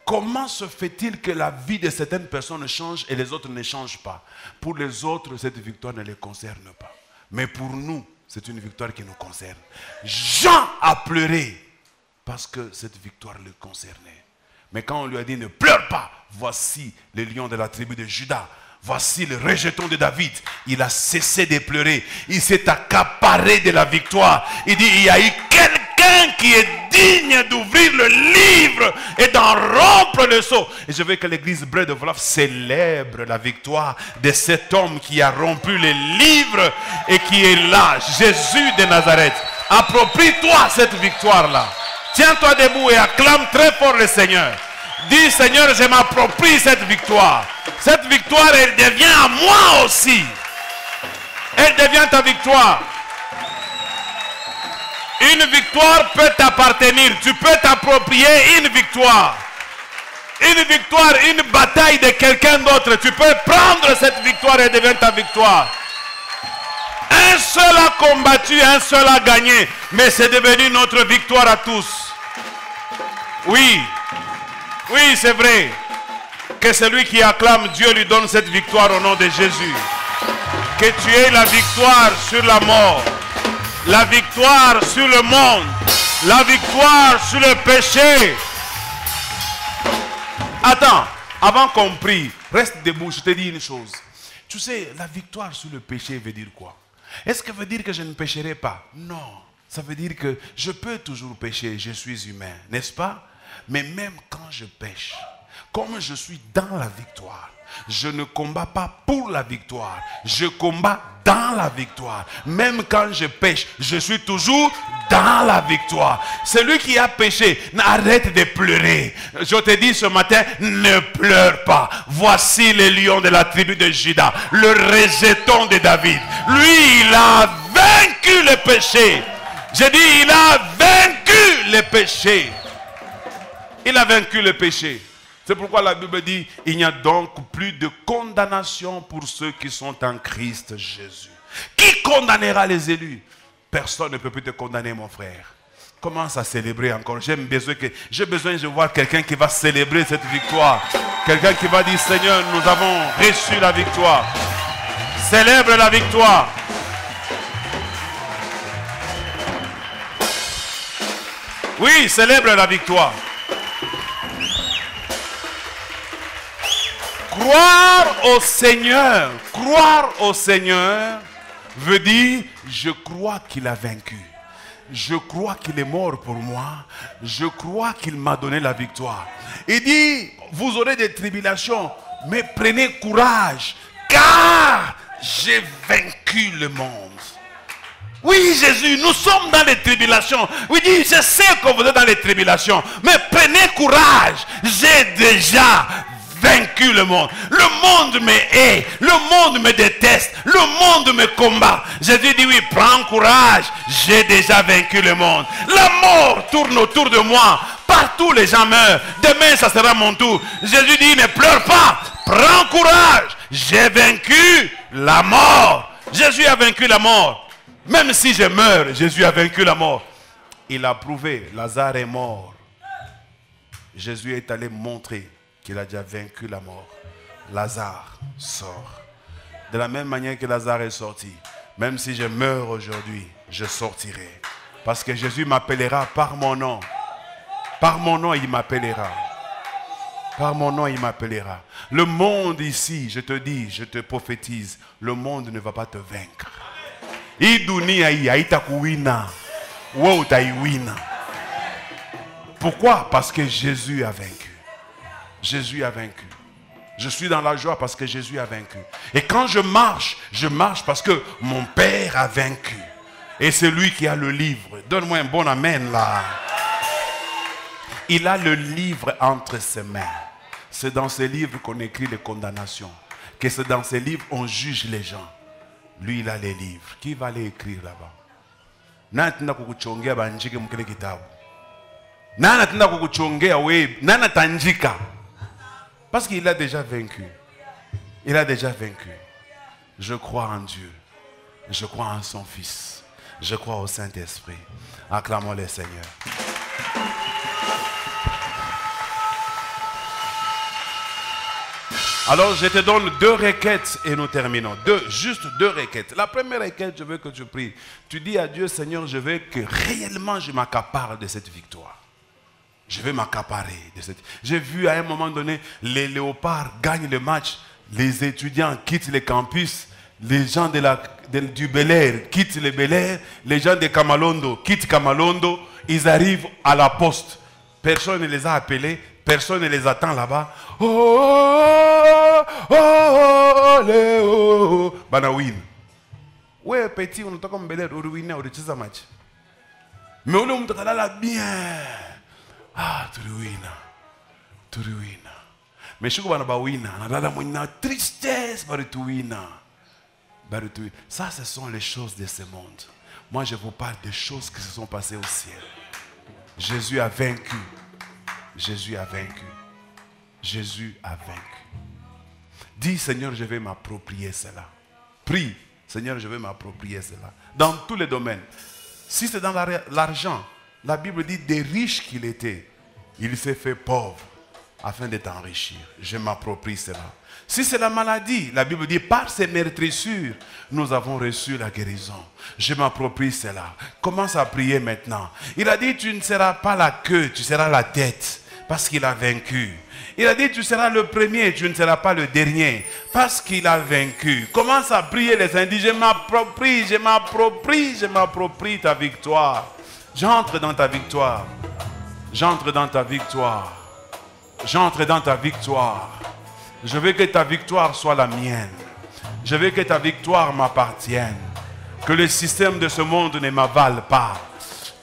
Comment se fait-il que la vie de certaines personnes change et les autres ne changent pas? Pour les autres, cette victoire ne les concerne pas. Mais pour nous, c'est une victoire qui nous concerne. Jean a pleuré parce que cette victoire le concernait. Mais quand on lui a dit ne pleure pas, voici le lion de la tribu de Juda, voici le rejeton de David, il a cessé de pleurer, il s'est accaparé de la victoire. Il dit, il y a eu quelqu'un qui est digne d'ouvrir le livre et d'en rompre le sceau. Et je veux que l'église Bread of Love célèbre la victoire de cet homme qui a rompu le livre et qui est là, Jésus de Nazareth. Approprie-toi cette victoire-là. Tiens-toi debout et acclame très fort le Seigneur. Dis, Seigneur, je m'approprie cette victoire. Cette victoire, elle devient à moi aussi. Elle devient ta victoire. Une victoire peut t'appartenir. Tu peux t'approprier une victoire. Une victoire, une bataille de quelqu'un d'autre. Tu peux prendre cette victoire et devient ta victoire. Un seul a combattu, un seul a gagné. Mais c'est devenu notre victoire à tous. Oui. Oui, c'est vrai. Que celui qui acclame Dieu lui donne cette victoire au nom de Jésus. Que tu aies la victoire sur la mort. La victoire sur le monde. La victoire sur le péché. Attends, avant qu'on prie, reste debout, je te dis une chose. Tu sais, la victoire sur le péché veut dire quoi? Est-ce que veut dire que je ne pécherai pas? Non, ça veut dire que je peux toujours pécher, je suis humain, n'est-ce pas? Mais même quand je pêche, comme je suis dans la victoire, je ne combats pas pour la victoire, je combats dans la victoire. Même quand je pêche, je suis toujours dans la victoire. Celui qui a péché, arrête de pleurer. Je te dis ce matin, ne pleure pas. Voici le lion de la tribu de Juda, le rejeton de David. Lui, il a vaincu le péché. J'ai dit, il a vaincu le péché. Il a vaincu le péché. C'est pourquoi la Bible dit, il n'y a donc plus de condamnation pour ceux qui sont en Christ Jésus. Qui condamnera les élus? Personne ne peut plus te condamner, mon frère. Commence à célébrer encore. J'ai besoin de voir quelqu'un qui va célébrer cette victoire. Quelqu'un qui va dire, Seigneur, nous avons reçu la victoire. Célèbre la victoire. Oui, célèbre la victoire. Croire au Seigneur veut dire, je crois qu'il a vaincu. Je crois qu'il est mort pour moi. Je crois qu'il m'a donné la victoire. Il dit, vous aurez des tribulations, mais prenez courage, car j'ai vaincu le monde. Oui, Jésus, nous sommes dans les tribulations. Oui, dit, je sais que vous êtes dans les tribulations, mais prenez courage. J'ai déjà vaincu le monde. Le monde me hait. Le monde me déteste. Le monde me combat. Jésus dit, oui, prends courage. J'ai déjà vaincu le monde. La mort tourne autour de moi. Partout les gens meurent. Demain, ça sera mon tour. Jésus dit, ne pleure pas. Prends courage. J'ai vaincu la mort. Jésus a vaincu la mort. Même si je meurs, Jésus a vaincu la mort. Il a prouvé, Lazare est mort. Jésus est allé montrer qu'il a déjà vaincu la mort. Lazare sort. De la même manière que Lazare est sorti. Même si je meurs aujourd'hui, je sortirai. Parce que Jésus m'appellera par mon nom. Par mon nom, il m'appellera. Par mon nom, il m'appellera. Le monde ici, je te dis, je te prophétise, le monde ne va pas te vaincre. Pourquoi? Parce que Jésus a vaincu. Jésus a vaincu. Je suis dans la joie parce que Jésus a vaincu. Et quand je marche parce que mon Père a vaincu. Et c'est lui qui a le livre. Donne-moi un bon amen là. Il a le livre entre ses mains. C'est dans ce livre qu'on écrit les condamnations. Que c'est dans ce livre qu'on juge les gens. Lui, il a les livres. Qui va les écrire là-bas? Parce qu'il a déjà vaincu. Il a déjà vaincu. Je crois en Dieu. Je crois en son Fils. Je crois au Saint-Esprit. Acclamons le Seigneur. Alors je te donne 2 requêtes et nous terminons. Juste 2 requêtes. La première requête, je veux que tu pries. Tu dis à Dieu, Seigneur, je veux que réellement je m'accapare de cette victoire. Je vais m'accaparer de cette... J'ai vu à un moment donné, les léopards gagnent le match. Les étudiants quittent les campus. Les gens du Bel Air quittent le Bel Air. Les gens de Kamalondo quittent Kamalondo. Ils arrivent à la poste. Personne ne les a appelés. Personne ne les attend là-bas. Oh, oh, oh, oh, Banawin. Ouais, petit, on entend comme Bel Air, on ruine, on retire ça match. Mais on est là bien. Ah, tu ruines. Tu ruines. Mais je suis pas wina. On a la tristesse, tu ruines. Ça, ce sont les choses de ce monde. Moi, je vous parle des choses qui se sont passées au ciel. Jésus a vaincu. Jésus a vaincu. Jésus a vaincu. Dis, Seigneur, je vais m'approprier cela. Prie, Seigneur, je vais m'approprier cela. Dans tous les domaines. Si c'est dans l'argent, la Bible dit des riches qu'il était, il s'est fait pauvre afin de t'enrichir. Je m'approprie cela. Si c'est la maladie, la Bible dit par ses meurtrissures, nous avons reçu la guérison. Je m'approprie cela. Commence à prier maintenant. Il a dit tu ne seras pas la queue, tu seras la tête parce qu'il a vaincu. Il a dit tu seras le premier, tu ne seras pas le dernier parce qu'il a vaincu. Commence à prier les saints. Dis je m'approprie, je m'approprie, je m'approprie ta victoire. J'entre dans ta victoire. J'entre dans ta victoire. J'entre dans ta victoire. Je veux que ta victoire soit la mienne. Je veux que ta victoire m'appartienne. Que le système de ce monde ne m'avale pas.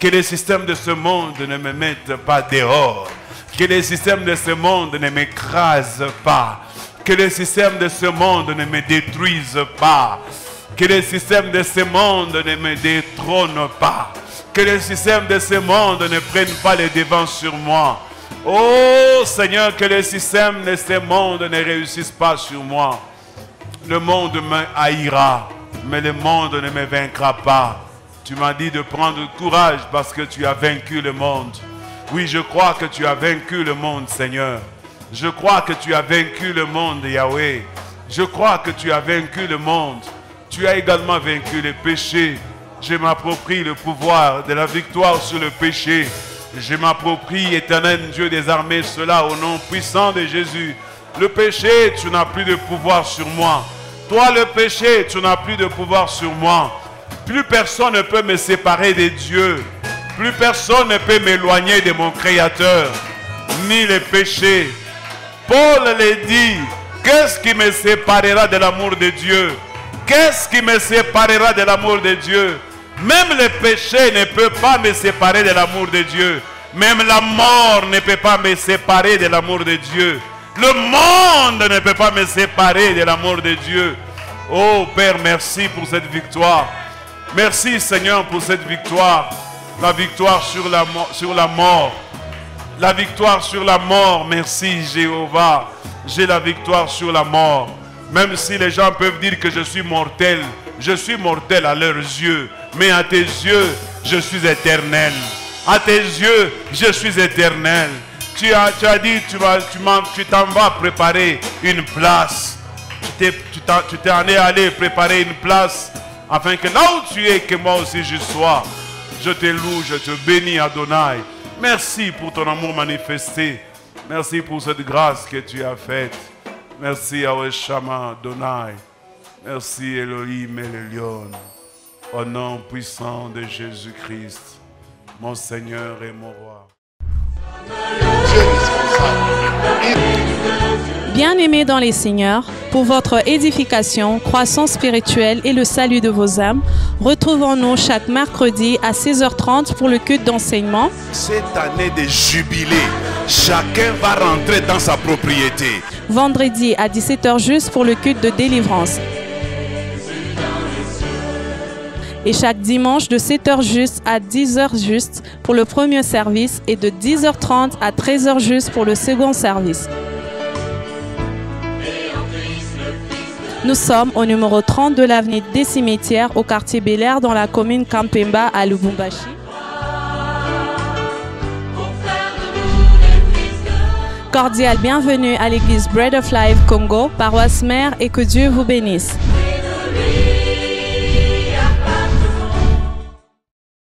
Que le système de ce monde ne me mette pas dehors. Que le système de ce monde ne m'écrase pas. Que le système de ce monde ne me détruise pas. Que le système de ce monde ne me détrône pas. Que le système de ce monde ne prenne pas les devants sur moi. Oh Seigneur, que le système de ce monde ne réussisse pas sur moi. Le monde me haïra, mais le monde ne me vaincra pas. Tu m'as dit de prendre courage parce que tu as vaincu le monde. Oui, je crois que tu as vaincu le monde, Seigneur. Je crois que tu as vaincu le monde, Yahweh. Je crois que tu as vaincu le monde. Tu as également vaincu le péché. Je m'approprie le pouvoir de la victoire sur le péché. Je m'approprie, éternel Dieu des armées, cela au nom puissant de Jésus. Le péché, tu n'as plus de pouvoir sur moi. Toi, le péché, tu n'as plus de pouvoir sur moi. Plus personne ne peut me séparer de Dieu. Plus personne ne peut m'éloigner de mon Créateur. Ni le péché. Paul le dit. Qu'est-ce qui me séparera de l'amour de Dieu? Qu'est-ce qui me séparera de l'amour de Dieu? Même le péché ne peut pas me séparer de l'amour de Dieu. Même la mort ne peut pas me séparer de l'amour de Dieu. Le monde ne peut pas me séparer de l'amour de Dieu. Oh Père, merci pour cette victoire. Merci Seigneur pour cette victoire. La victoire sur la mort. La victoire sur la mort. Merci Jéhovah. J'ai la victoire sur la mort. Même si les gens peuvent dire que je suis mortel. Je suis mortel à leurs yeux. Mais à tes yeux, je suis éternel. À tes yeux, je suis éternel. Tu as dit, tu t'en vas préparer une place. Tu tu t'es allé préparer une place afin que là où tu es, que moi aussi je sois. Je te loue, je te bénis, Adonai. Merci pour ton amour manifesté. Merci pour cette grâce que tu as faite. Merci, Yahweh Shammah, Adonai. Merci, Elohim Elion. Au nom puissant de Jésus-Christ, mon Seigneur et mon Roi. Bien-aimés dans les Seigneurs, pour votre édification, croissance spirituelle et le salut de vos âmes, retrouvons-nous chaque mercredi à 16h30 pour le culte d'enseignement. Cette année de jubilé, chacun va rentrer dans sa propriété. Vendredi à 17h juste pour le culte de délivrance. Et chaque dimanche de 7h juste à 10h juste pour le premier service et de 10h30 à 13h juste pour le second service. Nous sommes au numéro 30 de l'avenue des Cimetières au quartier Bel-Air dans la commune Kampemba à Lubumbashi. Cordial bienvenue à l'église Bread of Life Congo, paroisse mère, et que Dieu vous bénisse.